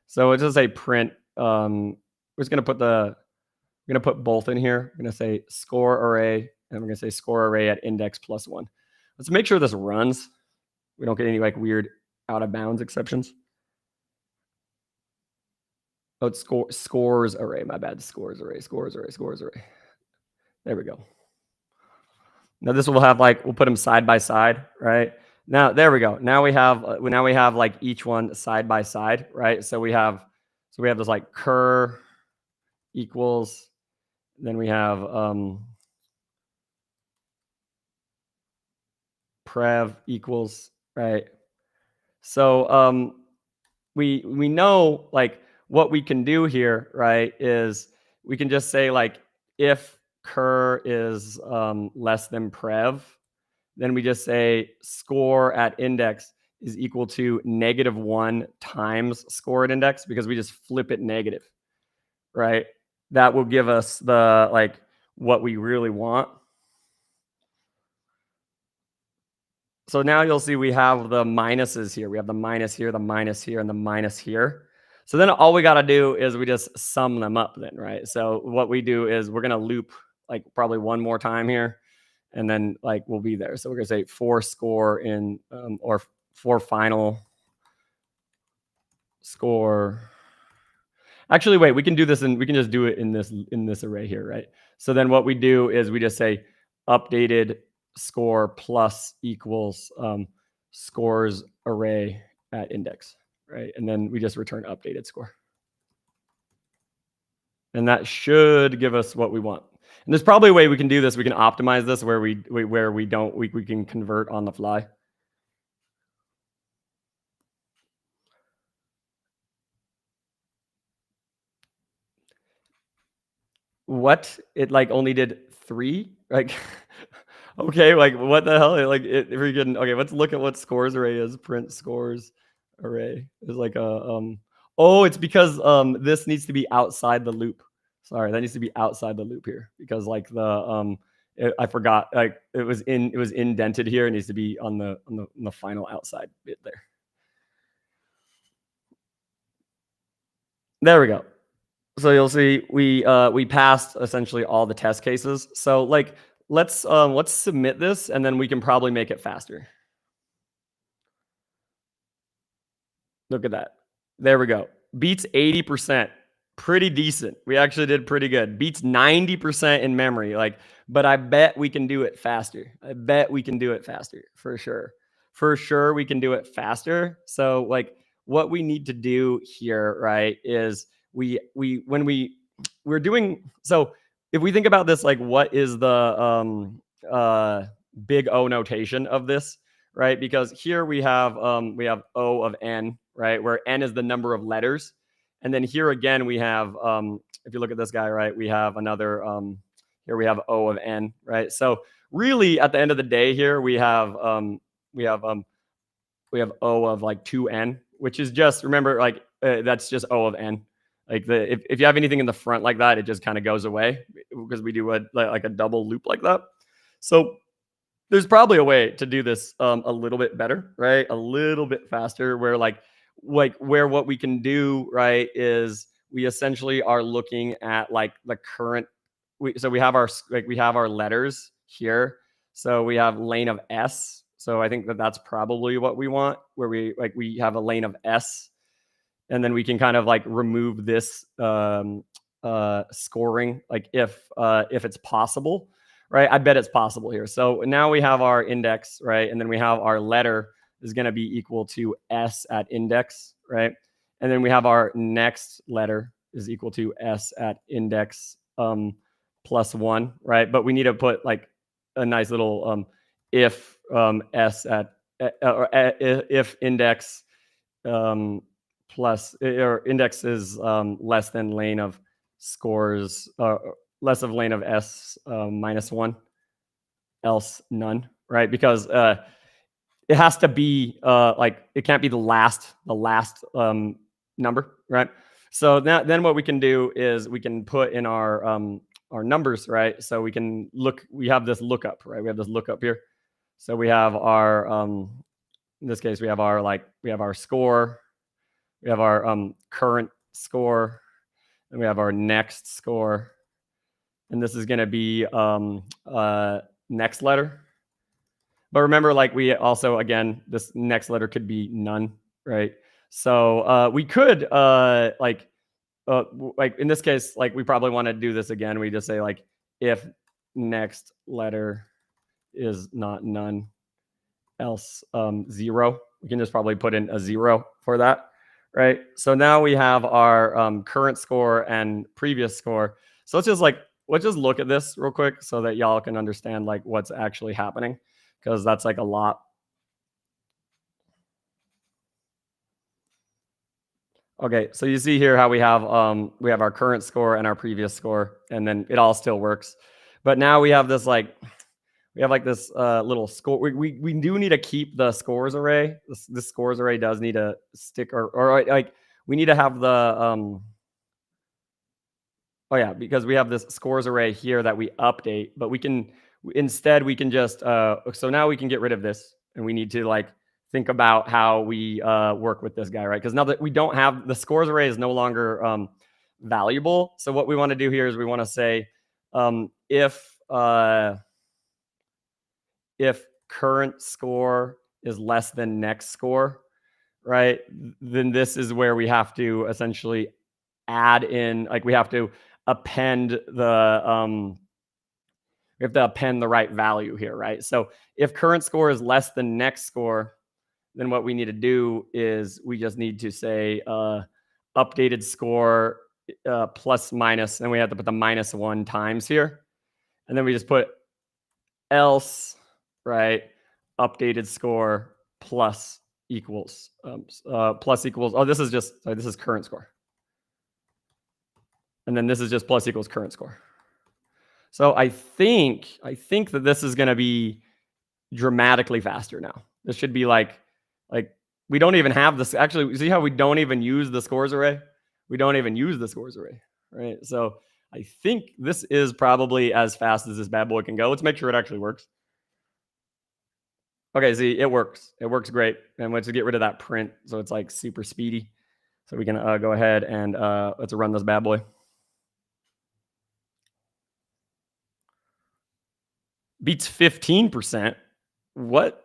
So it's just say print. We're just gonna put both in here. We're gonna say score array, and we're gonna say score array at index +1. Let's make sure this runs. We don't get any like weird out of bounds exceptions. Oh, it's scores array. My bad. Scores array. There we go. Now this will have like, we'll put them side by side, right? Now there we go. Now we have like each one side by side, right? So we have this like cur equals, then we have prev equals, right? So we know like what we can do here, right, is we can just say like if cur is less than prev, then we just say score at index is equal to -1 times score at index, because we just flip it negative, right? That will give us the like what we really want. So now you'll see we have the minuses here. We have the minus here, the minus here, and the minus here. So then all we got to do is we just sum them up then, right? So what we do is we're going to loop like probably one more time here, and then like we'll be there. So we're going to say for score in or for final score. Actually, wait, we can do this and we can just do it in this array here, right? So then what we do is we just say updated score plus equals scores array at index, right? And then we just return updated score. And that should give us what we want. And there's probably a way we can do this. We can optimize this where we can convert on the fly. What? It like only did 3? Like okay, like what the hell? Like it freaking, okay, let's look at what scores array is. Print scores array is like a oh, it's because this needs to be outside the loop. Sorry, that needs to be outside the loop here, because like the I forgot, like it was indented here. It needs to be on the final outside bit there. There we go. So you'll see we passed essentially all the test cases. So like let's submit this and then we can probably make it faster. Look at that. There we go. Beats 80%. Pretty decent. We actually did pretty good. Beats 90% in memory. Like, but I bet we can do it faster. I bet we can do it faster for sure. For sure, we can do it faster. So, like, what we need to do here, right, is we when we're doing so if we think about this, like, what is the big O notation of this? Right? Because here we have O of n, right? Where n is the number of letters. And then here again we have if you look at this guy, right, we have another here we have O of n, right? So really at the end of the day here we have we have O of like 2n, which is just remember like that's just O of n. Like if you have anything in the front like that, it just kind of goes away because we do like a double loop like that. So there's probably a way to do this a little bit better, right? A little bit faster, where where what we can do, right, is we essentially are looking at like the current. So we have our letters here. So we have lane of S. So I think that that's probably what we want, where we have a lane of S, and then we can kind of like remove this scoring, like if it's possible, right? I bet it's possible here. So now we have our index, right? And then we have our letter is going to be equal to S at index, right? And then we have our next letter is equal to S at index plus 1, right? But we need to put like a nice little if S at if index plus or index is less than lane of scores less of lane of S minus 1, else none, right? Because it has to be like it can't be the last number, right? So then what we can do is we can put in our numbers, right? So we can we have this lookup, right? We have this lookup here. So we have our in this case we have our score, we have our current score, and we have our next score, and this is going to be next letter. But remember, like we also again, this next letter could be none, right? So we could like in this case, like we probably want to do this again. We just say like if next letter is not none, else 0. We can just probably put in a 0 for that, right? So now we have our current score and previous score. So let's just look at this real quick so that y'all can understand like what's actually happening, because that's like a lot. Okay, so you see here how we have our current score and our previous score, and then it all still works. But now we have this like this little score. We do need to keep the scores array. This scores array does need to stick, or like we need to have the oh yeah, because we have this scores array here that we update, but we can instead we can just so now we can get rid of this, and we need to like think about how we work with this guy, right? Because now that we don't have the scores array is no longer valuable. So what we want to do here is we want to say if current score is less than next score, right, then this is where we have to essentially add in, like we have to append the right value here, right? So if current score is less than next score, then what we need to do is we just need to say updated score plus minus, and we have to put the -1 times here, and then we just put else, right, updated score plus equals oh, this is current score, and then this is just plus equals current score. So I think that this is going to be dramatically faster now. This should be like we don't even have this. Actually, see how we don't even use the scores array? We don't even use the scores array, right? So I think this is probably as fast as this bad boy can go. Let's make sure it actually works. Okay, see, it works. It works great. And let's get rid of that print, so it's like super speedy. So we can go ahead and let's run this bad boy. Beats 15%. What?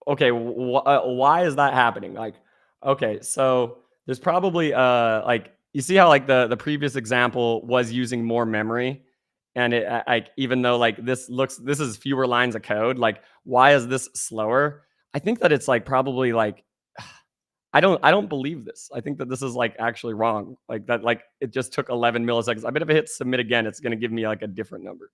Okay, why is that happening? Like, okay, so there's probably like you see how like the previous example was using more memory, and it like even though like this is fewer lines of code, like why is this slower? I think that it's like probably like I don't believe this. I think that this is like actually wrong. Like that like it just took 11 milliseconds. I bet if I hit submit again, it's gonna give me like a different number.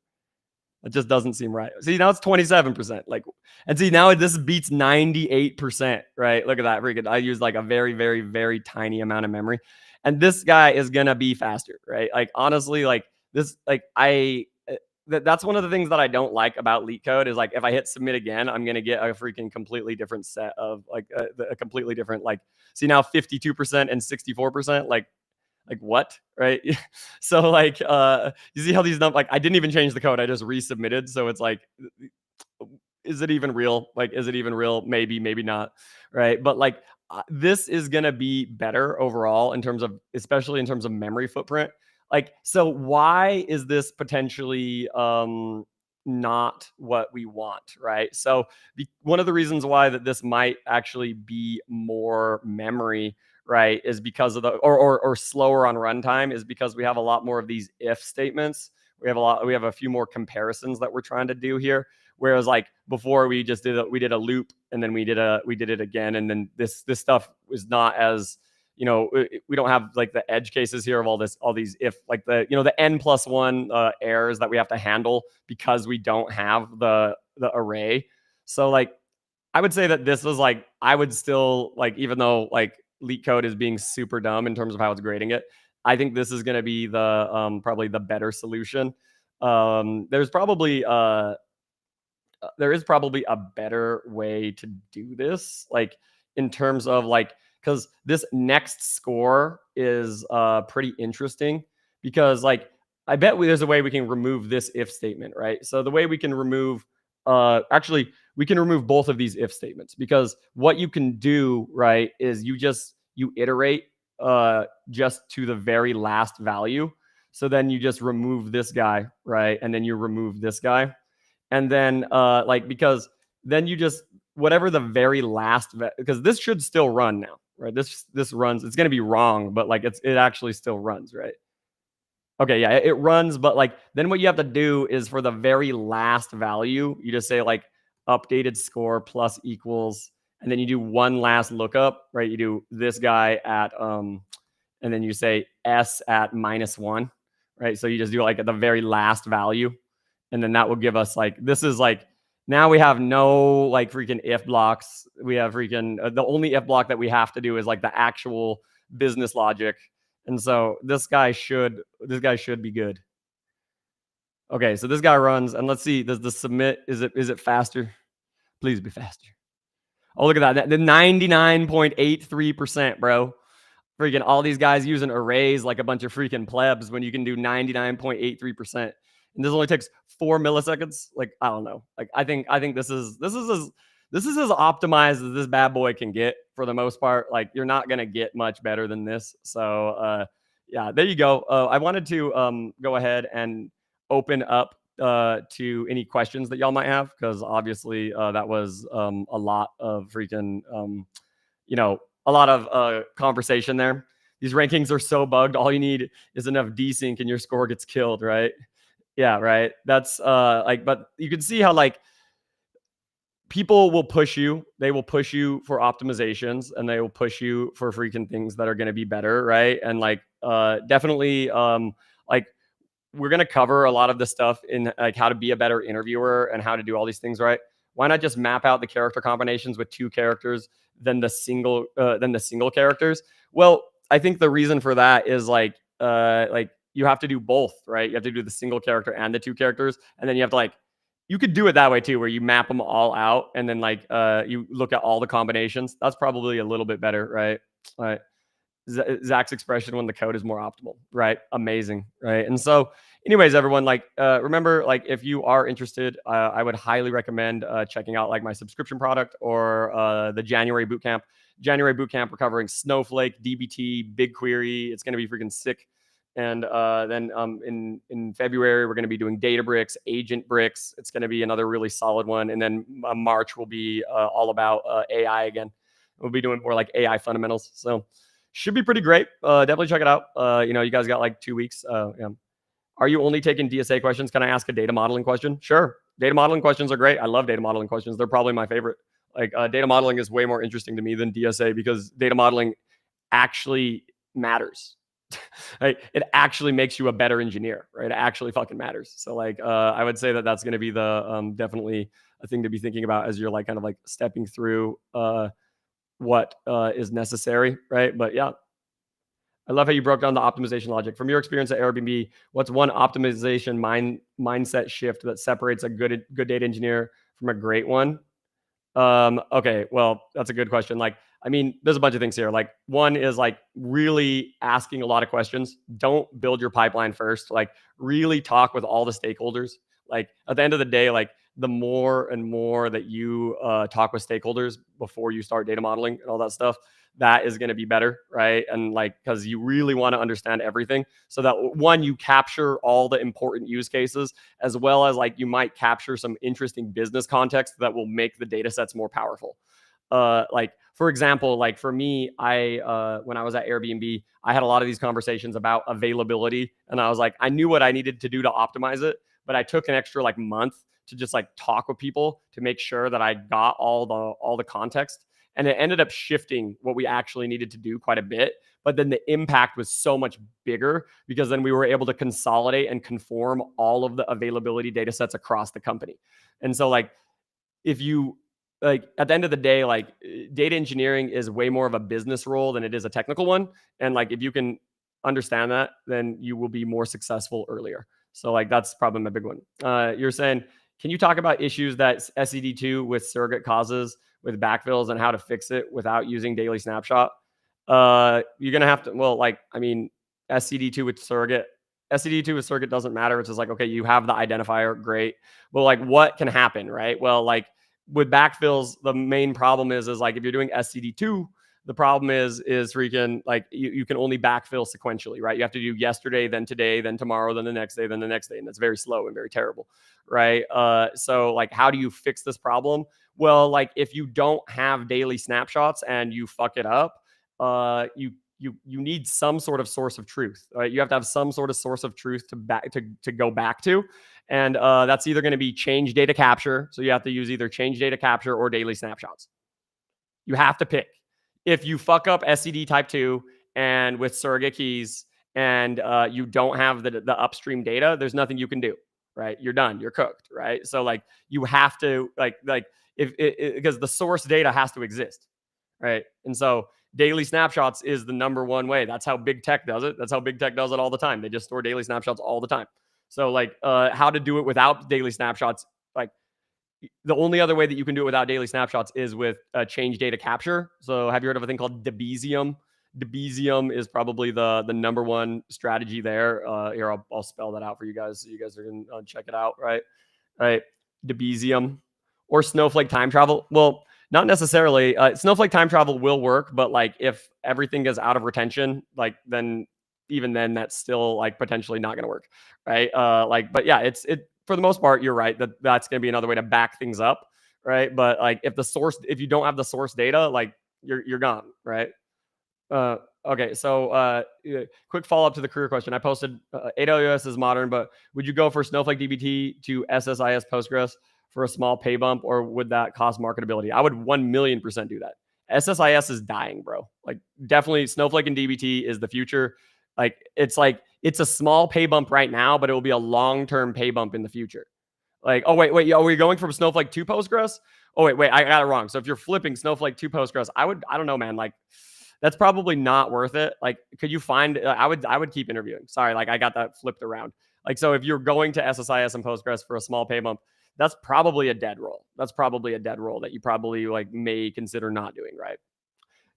It just doesn't seem right. See, now it's 27%. Like, and see, now this beats 98%, right? Look at that. Freaking, I use like a very, very, very tiny amount of memory. And this guy is going to be faster, right? Like, honestly, like this, like, that's one of the things that I don't like about LeetCode is like, if I hit submit again, I'm going to get a freaking completely different set of like a completely different, like, see now 52% and 64%. Like what, right? So like you see how these numbers, like I didn't even change the code, I just resubmitted, so it's like is it even real? Like is it even real? Maybe, maybe not, right? But like this is going to be better overall in terms of, especially in terms of memory footprint. Like, so why is this potentially not what we want, right? So one of the reasons why that this might actually be more memory, right, is because of the or slower on runtime, is because we have a lot more of these if statements. We have a few more comparisons that we're trying to do here. Whereas like before we just did a loop and then we did it again, and then this stuff was not as, you know, we don't have like the edge cases here of all these if, like the, you know, the n+1 errors that we have to handle because we don't have the array. So like I would say that this was like, I would still like, even though like LeetCode is being super dumb in terms of how it's grading it, I think this is going to be the probably the better solution. There is probably a better way to do this, like in terms of like, because this next score is pretty interesting, because like I bet there's a way we can remove this if statement, right? So the way we can remove actually we can remove both of these if statements, because what you can do, right, is you iterate just to the very last value. So then you just remove this guy, right? And then you remove this guy, and then like, because then you just, whatever the very last because this should still run now, right? This runs, it's going to be wrong, but like it actually still runs, right? Okay, yeah, it runs, but like then what you have to do is for the very last value, you just say like updated score plus equals, and then you do one last lookup, right? You do this guy at and then you say s at -1, right? So you just do like at the very last value, and then that will give us like, this is like, now we have no like freaking if blocks. We have freaking the only if block that we have to do is like the actual business logic. And so this guy should be good. Okay, so this guy runs, and let's see, does the submit, is it faster? Please be faster. Oh, look at that. The 99.83%, bro. Freaking all these guys using arrays like a bunch of freaking plebs when you can do 99.83%. And this only takes 4 milliseconds. Like, I don't know. Like, I think this is as optimized as this bad boy can get for the most part. Like, you're not gonna get much better than this. So yeah, there you go. I wanted to go ahead and open up to any questions that y'all might have, because obviously that was a lot of freaking you know, a lot of conversation there. These rankings are so bugged. All you need is enough desync and your score gets killed, right? Yeah, right. That's like, but you can see how like people will push you. They will push you for optimizations, and they will push you for freaking things that are going to be better, right? And like definitely like we're going to cover a lot of the stuff in like how to be a better interviewer and how to do all these things, right? Why not just map out the character combinations with two characters than the single characters? Well, I think the reason for that is like you have to do both, right? You have to do the single character and the two characters, and then you have to like, you could do it that way too, where you map them all out and then like you look at all the combinations. That's probably a little bit better, right? All right. Zach's expression when the code is more optimal, right? Amazing, right? And so, anyways, everyone, like, remember, like, if you are interested, I would highly recommend checking out like my subscription product or the January bootcamp. January bootcamp, we're covering Snowflake, DBT, BigQuery. It's going to be freaking sick. And then in February, we're going to be doing Databricks, Agentbricks. It's going to be another really solid one. And then March will be all about AI again. We'll be doing more like AI fundamentals. So should be pretty great. Definitely check it out. You guys got like 2 weeks. Yeah. Are you only taking DSA questions? Can I ask a data modeling question? Sure. Data modeling questions are great. I love data modeling questions. They're probably my favorite. Like data modeling is way more interesting to me than DSA because data modeling actually matters. Right? It actually makes you a better engineer, right? It actually fucking matters. So like, I would say that that's going to be the definitely a thing to be thinking about as you're like kind of like stepping through what is necessary, right? But yeah, I love how you broke down the optimization logic. From your experience at Airbnb, what's one optimization mindset shift that separates a good data engineer from a great one? Okay, well, that's a good question. Like, I mean, there's a bunch of things here. Like, one is like really asking a lot of questions. Don't build your pipeline first. Like, really talk with all the stakeholders. Like, at the end of the day, like the more and more that you talk with stakeholders before you start data modeling and all that stuff, that is going to be better, right? And like, because you really want to understand everything, so that one, you capture all the important use cases, as well as like you might capture some interesting business context that will make the data sets more powerful. Like for example, like for me, I when I was at Airbnb, I had a lot of these conversations about availability, and I was like, I knew what I needed to do to optimize it, but I took an extra like month to just like talk with people to make sure that I got all the context, and it ended up shifting what we actually needed to do quite a bit. But then the impact was so much bigger because then we were able to consolidate and conform all of the availability data sets across the company. And so like if you like at the end of the day, like data engineering is way more of a business role than it is a technical one. And like if you can understand that, then you will be more successful earlier. So like that's probably my big one. You're saying, can you talk about issues that SCD2 with surrogate causes with backfills and how to fix it without using daily snapshot? You're gonna have to. Well, like I mean, SCD2 with surrogate. SCD2 with surrogate doesn't matter. It's just like, okay, you have the identifier, great. Well, like what can happen, right? Well, like with backfills, the main problem is like if you're doing SCD2, the problem is freaking like you can only backfill sequentially, right? You have to do yesterday, then today, then tomorrow, then the next day, then the next day, and that's very slow and very terrible, right? So like, how do you fix this problem? Well, like if you don't have daily snapshots and you fuck it up, you need some sort of source of truth, right? You have to have some sort of source of truth to go back to, and that's either going to be change data capture. So you have to use either change data capture or daily snapshots. You have to pick. If you fuck up SCD type 2 and with surrogate keys and you don't have the upstream data, there's nothing you can do, right? You're done. You're cooked, right? So like you have to like if because the source data has to exist, right? And so daily snapshots is the number one way. That's how big tech does it. That's how big tech does it all the time. They just store daily snapshots all the time. So like how to do it without daily snapshots, like the only other way that you can do it without daily snapshots is with change data capture. So have you heard of a thing called Debezium? Debezium is probably the number one strategy there. Here, I'll spell that out for you guys so you guys are going to check it out, right? Right. Debezium or Snowflake time travel. Well, not necessarily. Snowflake time travel will work, but like if everything is out of retention, like then even then that's still like potentially not going to work, right? But yeah, it for the most part, you're right that that's going to be another way to back things up, right? But like if you don't have the source data, like you're gone, right? Okay, so quick follow up to the career question. I posted AWS is modern, but would you go for Snowflake DBT to SSIS Postgres for a small pay bump, or would that cost marketability? I would 1,000,000% do that. SSIS is dying, bro. Like definitely Snowflake and DBT is the future. Like it's a small pay bump right now, but it will be a long-term pay bump in the future. Like, oh wait, are we going from Snowflake to Postgres? Oh wait, I got it wrong. So if you're flipping Snowflake to Postgres, I don't know, man. Like that's probably not worth it. Like, could you find? I would keep interviewing. Sorry, like I got that flipped around. Like, so if you're going to SSIS and Postgres for a small pay bump, that's probably a dead roll. That's probably a dead roll that you probably like may consider not doing. Right?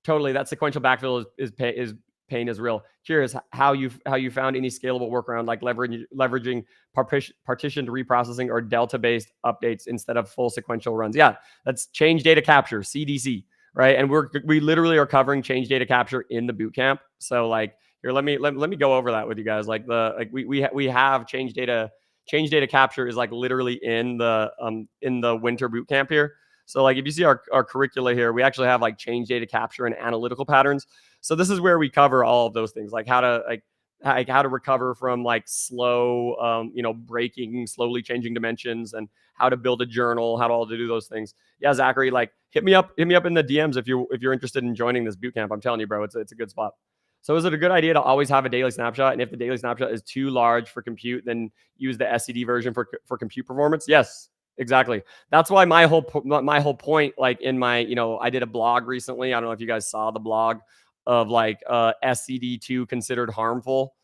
Totally. That sequential backfill is pain is real. Curious how you found any scalable workaround like leveraging partitioned reprocessing or delta based updates instead of full sequential runs. Yeah, that's change data capture (CDC), right? And we literally are covering change data capture in the bootcamp. So like here, let me go over that with you guys. Like we have change data. Change data capture is like literally in the winter bootcamp here. So like if you see our curricula here, we actually have like change data capture and analytical patterns. So this is where we cover all of those things, like how to recover from like slow, breaking, slowly changing dimensions, and how to build a journal, how to all to do those things. Yeah, Zachary, like hit me up in the DMs if you're interested in joining this bootcamp. I'm telling you, bro, it's a good spot. So is it a good idea to always have a daily snapshot? And if the daily snapshot is too large for compute, then use the SCD version for compute performance? Yes, exactly. That's why my whole point, like in my, I did a blog recently. I don't know if you guys saw the blog of like SCD2 considered harmful.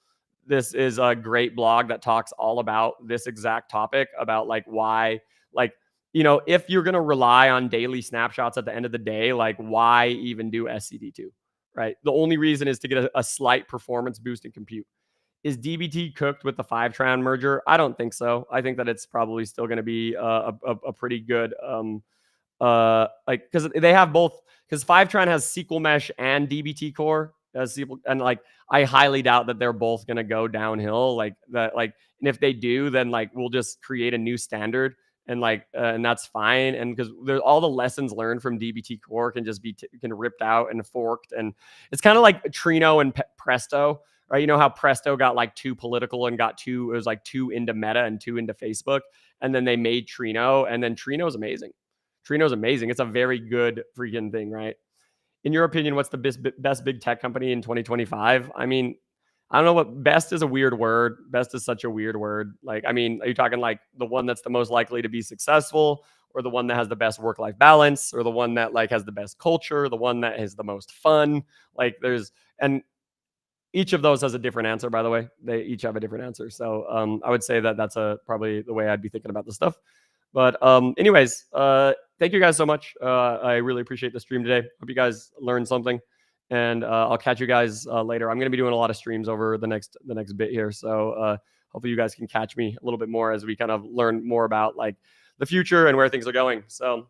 This is a great blog that talks all about this exact topic, about like why, like, if you're going to rely on daily snapshots at the end of the day, like why even do SCD2? Right. The only reason is to get a slight performance boost in compute. Is DBT cooked with the Fivetran merger? I don't think so. I think that it's probably still going to be a pretty good, like, because they have both, because Fivetran has SQL Mesh and DBT Core as SQL, and like I highly doubt that they're both going to go downhill like that. Like, and if they do, then like we'll just create a new standard, and like and that's fine. And because there's all the lessons learned from DBT Core can just be ripped out and forked, and it's kind of like Trino and Presto, right? You know how Presto got like too political and it was like too into Meta and too into Facebook, and then they made Trino, and then Trino's amazing. Trino's amazing. It's a very good freaking thing, right? In your opinion, what's the best big tech company in 2025? I mean, I don't know what best is a weird word. Best is such a weird word. Like, I mean, are you talking like the one that's the most likely to be successful, or the one that has the best work-life balance, or the one that like has the best culture, the one that has the most fun? Like and each of those has a different answer, by the way. They each have a different answer. So I would say that that's probably the way I'd be thinking about this stuff. But anyways, thank you guys so much. I really appreciate the stream today. Hope you guys learned something, and I'll catch you guys later. I'm going to be doing a lot of streams over the next bit here, so hopefully you guys can catch me a little bit more as we kind of learn more about like the future and where things are going. So